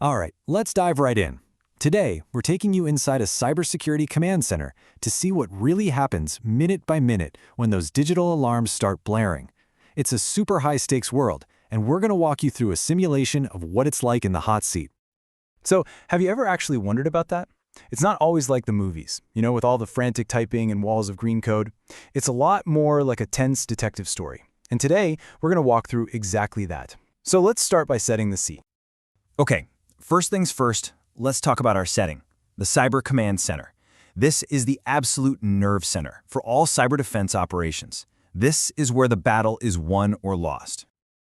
All right, let's dive right in. Today, we're taking you inside a cybersecurity command center to see what really happens minute by minute when those digital alarms start blaring. It's a super high-stakes world, and we're going to walk you through a simulation of what it's like in the hot seat. So, have you ever actually wondered about that? It's not always like the movies, with all the frantic typing and walls of green code. It's a lot more like a tense detective story. And today, we're going to walk through exactly that. So let's start by setting the scene. Okay, first things first, let's talk about our setting, the Cyber Command Center. This is the absolute nerve center for all cyber defense operations. This is where the battle is won or lost.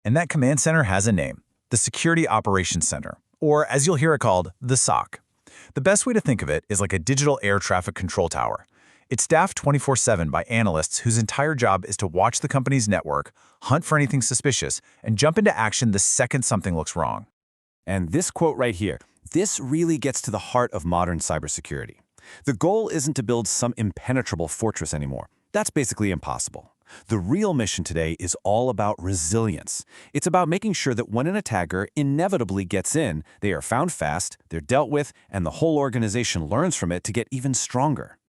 And that command center has a name, the Security Operations Center, or as you'll hear it called, the SOC. The best way to think of it is like a digital air traffic control tower. It's staffed 24/7 by analysts whose entire job is to watch the company's network, hunt for anything suspicious, and jump into action the second something looks wrong. And this quote right here, this really gets to the heart of modern cybersecurity. The goal isn't to build some impenetrable fortress anymore. That's basically impossible. The real mission today is all about resilience. It's about making sure that when an attacker inevitably gets in, they are found fast, they're dealt with, and the whole organization learns from it to get even stronger.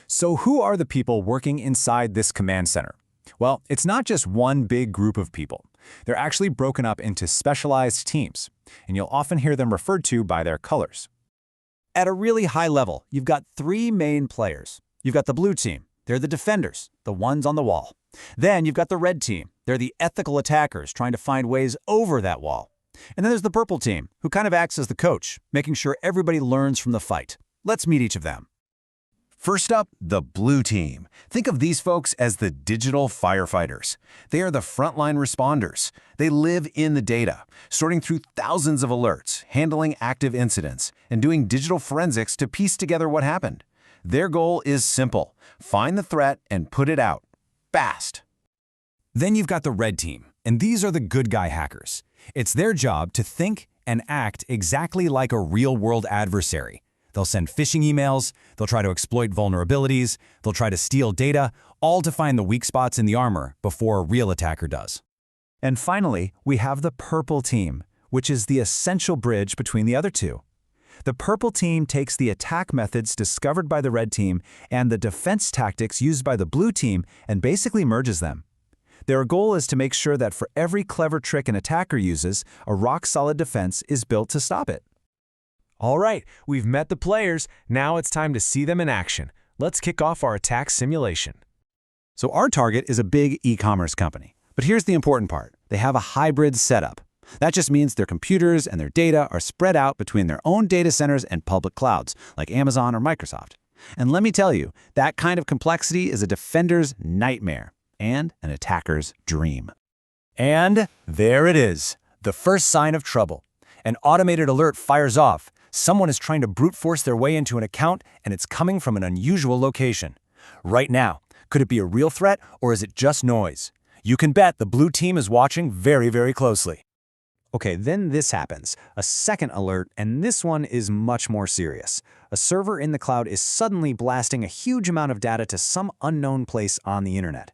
So who are the people working inside this command center? Well, it's not just one big group of people. They're actually broken up into specialized teams, and you'll often hear them referred to by their colors. At a really high level, you've got three main players. You've got the blue team. They're the defenders, the ones on the wall. Then you've got the red team. They're the ethical attackers trying to find ways over that wall. And then there's the purple team, who kind of acts as the coach, making sure everybody learns from the fight. Let's meet each of them. First up, the blue team. Think of these folks as the digital firefighters. They are the frontline responders. They live in the data, sorting through thousands of alerts, handling active incidents, and doing digital forensics to piece together what happened. Their goal is simple: find the threat and put it out, fast. Then you've got the red team, and these are the good guy hackers. It's their job to think and act exactly like a real-world adversary. They'll send phishing emails, they'll try to exploit vulnerabilities, they'll try to steal data, all to find the weak spots in the armor before a real attacker does. And finally, we have the purple team, which is the essential bridge between the other two. The purple team takes the attack methods discovered by the red team and the defense tactics used by the blue team and basically merges them. Their goal is to make sure that for every clever trick an attacker uses, a rock-solid defense is built to stop it. All right, we've met the players. Now it's time to see them in action. Let's kick off our attack simulation. So our target is a big e-commerce company. But here's the important part. They have a hybrid setup. That just means their computers and their data are spread out between their own data centers and public clouds, like Amazon or Microsoft. And let me tell you, that kind of complexity is a defender's nightmare and an attacker's dream. And there it is, the first sign of trouble. An automated alert fires off. Someone is trying to brute force their way into an account, and it's coming from an unusual location. Right now, could it be a real threat, or is it just noise? You can bet the blue team is watching very, very closely. Okay, then this happens. A second alert, and this one is much more serious. A server in the cloud is suddenly blasting a huge amount of data to some unknown place on the internet.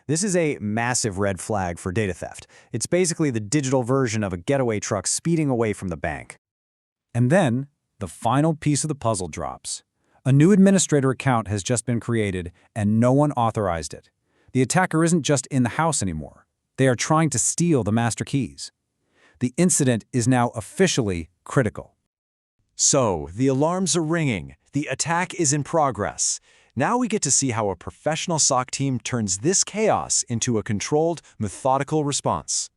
This is a massive red flag for data theft. It's basically the digital version of a getaway truck speeding away from the bank. And then, the final piece of the puzzle drops. A new administrator account has just been created, and no one authorized it. The attacker isn't just in the house anymore. They are trying to steal the master keys. The incident is now officially critical. So, the alarms are ringing. The attack is in progress. Now we get to see how a professional SOC team turns this chaos into a controlled, methodical response.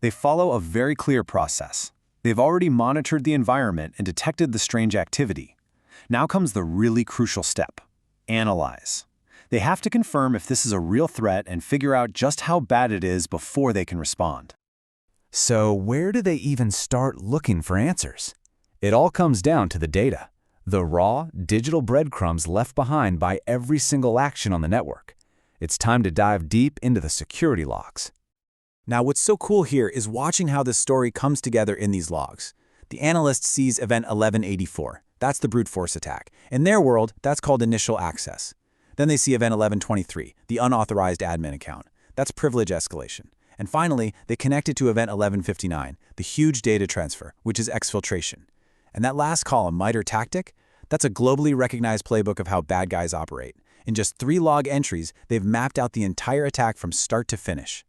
They follow a very clear process. They've already monitored the environment and detected the strange activity. Now comes the really crucial step: analyze. They have to confirm if this is a real threat and figure out just how bad it is before they can respond. So where do they even start looking for answers? It all comes down to the data, the raw, digital breadcrumbs left behind by every single action on the network. It's time to dive deep into the security logs. Now, what's so cool here is watching how this story comes together in these logs. The analyst sees event 1184. That's the brute force attack. In their world, that's called initial access. Then they see event 1123, the unauthorized admin account. That's privilege escalation. And finally, they connect it to event 1159, the huge data transfer, which is exfiltration. And that last column, MITRE tactic, that's a globally recognized playbook of how bad guys operate. In just 3 log entries, they've mapped out the entire attack from start to finish.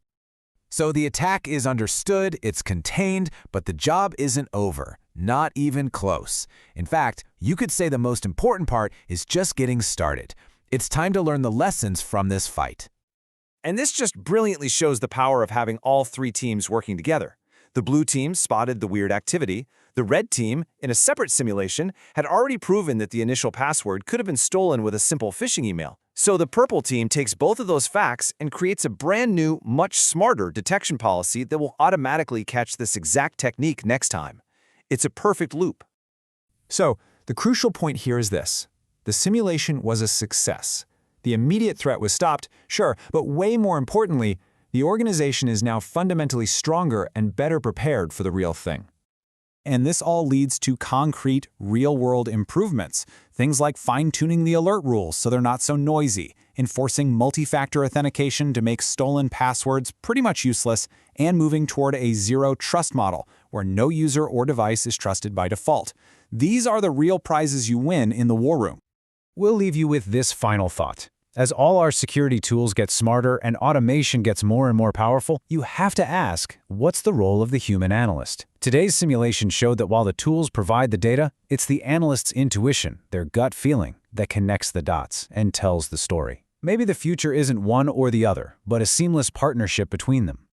So the attack is understood, it's contained, but the job isn't over. Not even close. In fact, you could say the most important part is just getting started. It's time to learn the lessons from this fight. And this just brilliantly shows the power of having all 3 teams working together. The blue team spotted the weird activity. The red team, in a separate simulation, had already proven that the initial password could have been stolen with a simple phishing email. So the purple team takes both of those facts and creates a brand new, much smarter detection policy that will automatically catch this exact technique next time. It's a perfect loop. So, the crucial point here is this. The simulation was a success. The immediate threat was stopped, sure, but way more importantly, the organization is now fundamentally stronger and better prepared for the real thing. And this all leads to concrete, real-world improvements. Things like fine-tuning the alert rules so they're not so noisy, enforcing multi-factor authentication to make stolen passwords pretty much useless, and moving toward a zero-trust model, where no user or device is trusted by default. These are the real prizes you win in the war room. We'll leave you with this final thought. As all our security tools get smarter and automation gets more and more powerful, you have to ask, what's the role of the human analyst? Today's simulation showed that while the tools provide the data, it's the analyst's intuition, their gut feeling, that connects the dots and tells the story. Maybe the future isn't one or the other, but a seamless partnership between them.